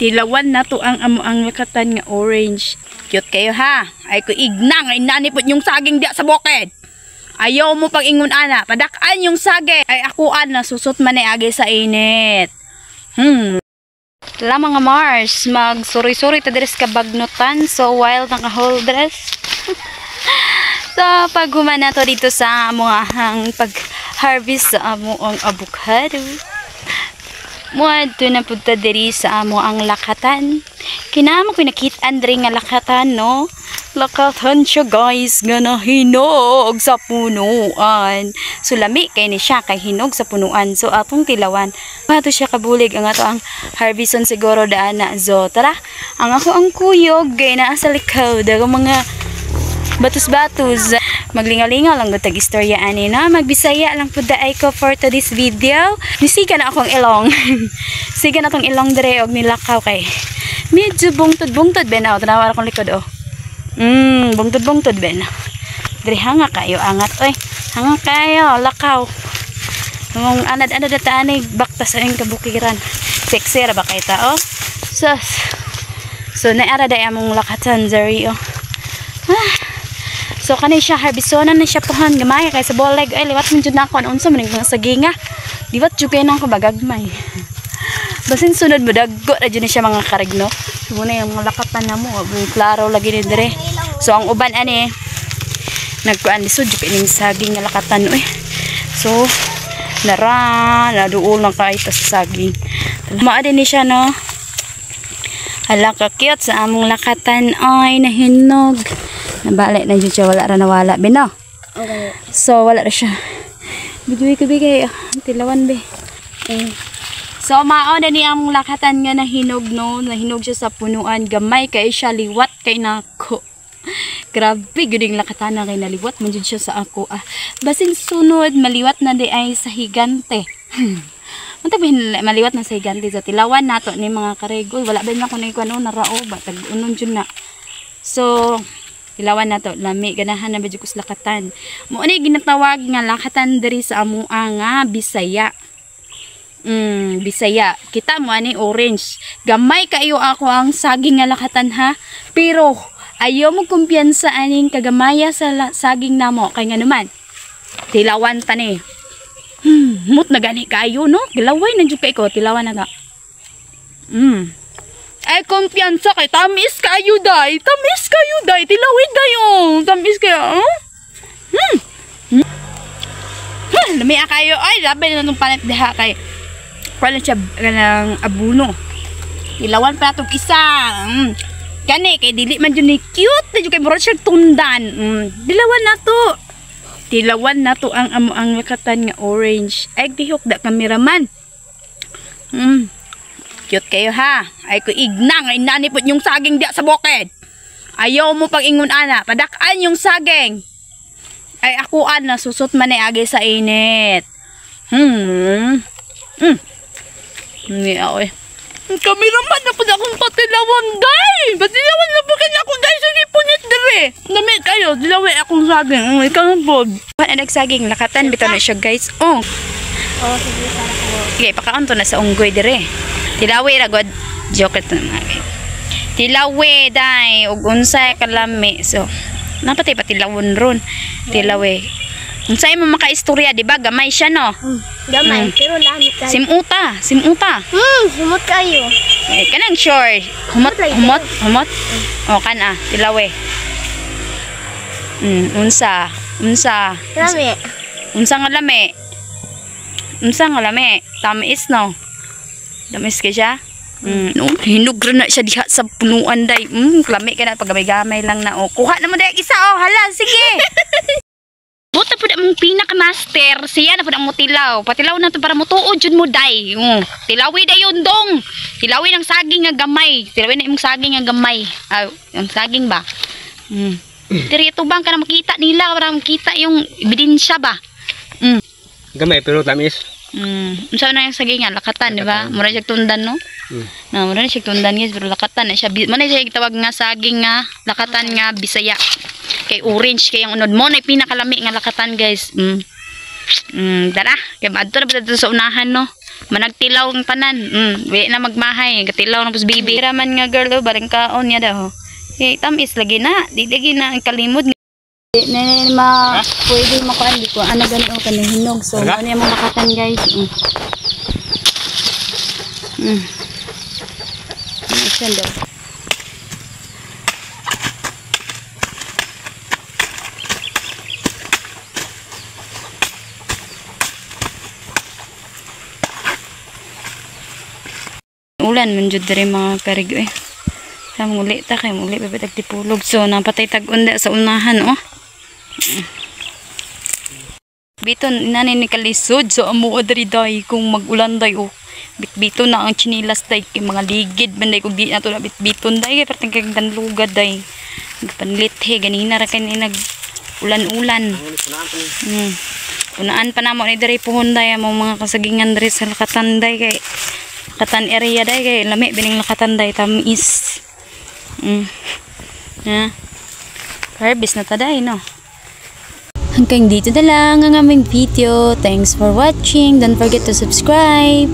Tilawan na to ang ang lakatan nga orange. Cute kayo ha. Ay ko igna nga inanipot yung saging diya sa bukid. Ayaw mo pag ingon ana, padakan yung saging. Ay akuan na susot man ay agi sa init. Tala mga Mars, mag-suri-suri ta deres ka bagnutan. So while naka-whole dress. So pag humana to dito sa among pag-harvest sa among avocado. Muadto na punta diri sa amo ang lakatan. Kinamo ko nakitaan diri nga lakatan, no? Lakatan siya guys nga nahinog sa punuan. So lami kay ni siya kay hinog sa punuan. So atong tilawan. Pato siya kabulig ang ato ang harveston siguro daan na. So tara, ang ako ang kuyog kay naa sa likod ang mga batus-batus. Maglingalingaw lang gutag istorya ani na. Magbisaya lang pud daay ko for today's video. Nisiga na akong ilong. Siga na tong ilong dire og nilakaw kay medyo bungtod-bungtod ben aw tanawa akong likod oh. Bungtod-bungtod ben. Dire hanga kayo angat oy. Hanga kayo lakaw. Mong anad-anad ta ani bakta sa ing kabukiran. Sexy ra ba kay ta oh. So naara day among lakatan diri oh. So kanay siya harbisonan na siya puhan gamay kay sa boleg ay liwat man jud nako unsa man ang saginga. Liwat jud kay nang kabagagmay. Basin sunod mo daggo ra jud siya mga karigno. Muna yung mga lakatan na mo klaro lagi ni dire. So ang uban ani nagkuan lisod jud kining saging nga lakatan oy. So naduol lang kay ta sa saging. Maa din ni siya no. Hala ka cute sa among lakatan ay nahinog. Nabalik na dyan siya, wala ra nawala. Bino? Okay. So, wala ra siya. Bigay ko bigay. Tilawan be. Okay. So, mao na ni ang lakatan nga nahinog, no? Nahinog siya sa punuan. Gamay kay siya, liwat kay nako. Grabe, guding lakatan na kay naliwat. Manjud siya sa ako. Basin sunod, maliwat na di ay sa higante. Matabihin, maliwat na sa higante. Sa tilawan nato ni mga karegol. Wala ba na kung ano, narao ba? Tag-unon dyan na. So, tilawan na to, lami ganahan na badyo kus lakatan. Mo ni ginatawag nga lakatan diri sa amoa nga Bisaya. Bisaya. Kita mo ani orange. Gamay kayo ako ang saging nga lakatan ha. Pero ayo mo kumpiyansa aning kagamaya sa saging namo kay nga naman. Tilawan ta ni. Mut na gani kayo no. Gilaway na jud kay ko tilawan na ta. Ay, kumpiyansa kay tamis kayo day. Tamis kayo day. Tilawin dayo. Tamis kayo. Lamia kayo. Ay, labi na itong panit diha kay. Wala siya ng abuno. Tilawan pa itong isa. Kani, kay dili man dyan ni cute. Dili kay murad siya tundan. Dilawan na to. Tilawan na to ang lakatan nga orange. Ay, dihok da kameraman. Cute kayo ha. Ay ko igna nga inanipot yung saging diya sa bukid. Ayaw mo pag ingon ana, padakan yung saging. Ay akuan na susot man ay agi sa init. Ni oy. Kameraman na pud akong patilawan day. Patilawan na pud ako day sa punit dire. Dami kayo, dilaway akong saging. Ikaw pod. Ano saging lakatan bitaw na siya guys. Oh, sige para ko. Okay, pakaunto na sa unggoy dire. Tilawi ra god joke to na. Tilawi dai ug unsay kalami. So, napatay pa tilawon ron. Tilawi. Unsay mo makaistorya, di ba? Gamay siya no. Gamay, pero lamit kayo. Simuta. Sumot kayo. Eh, kanang sure. Humot. O kana, tilawi. Unsa. Lami. Unsa nga lami. Tamis no. Damis ka siya? Hinog na siya diha sa punuan day. Klami ka na paggamay-gamay lang na. Kuha na mo day isa hala, sige. Buta po na mong pinaka-master. Siya na po na mo tilaw. Patilaw na to para mo tuod jud mo day. Tilawi day yun dong. Tilawi ng saging nga gamay. Tilawi na yung saging nga gamay. Yung saging ba? Pero ito bang ka na makita nila para makita yung ebidensya ba? Gamay pero tamis. Unsa na yung sagingan lakatan, di ba? Mura siya tundan no? Mura siya tundan guys, pero lakatan na siya. Muna siya gitawag nga saging nga lakatan nga Bisaya. Kay orange kay ang unod mo na pinakalami nga lakatan guys. Dara, kay adto na ba dito sa unahan no? Managtilaw ang tanan. Di na magmahay. Katilaw na pus bibi. Raman nga girl, oh, barang kaon niya daw. Eh, tamis lagi na. Di lagi na ang kalimod. Di na pwede makuan. Di ko ano gano'n o kanihinog. So, ano yung mga makatan guys. Ano daw. Ulan man jud diri mga karigo eh. Sa muli ta kay muli pa tagtipulog. So napatay tag-unda sa unahan oh. Biton inani ni kalisod so amo diri day kung mag-ulan day oh. Bitbito na ang chinilas day kay mga ligid banday kung di nato na bitbiton day kay perting kag danlugad day. Nagpanlit he ganina ra kay nag ulan-ulan. Punaan pa namo ni diri pohon day mo mga kasagingan diri sa Lakatan day kay Lakatan area day kay lami bining Lakatan day tamis. Harvest na taday no. Hanggang dito na lang ang aming video. Thanks for watching. Don't forget to subscribe.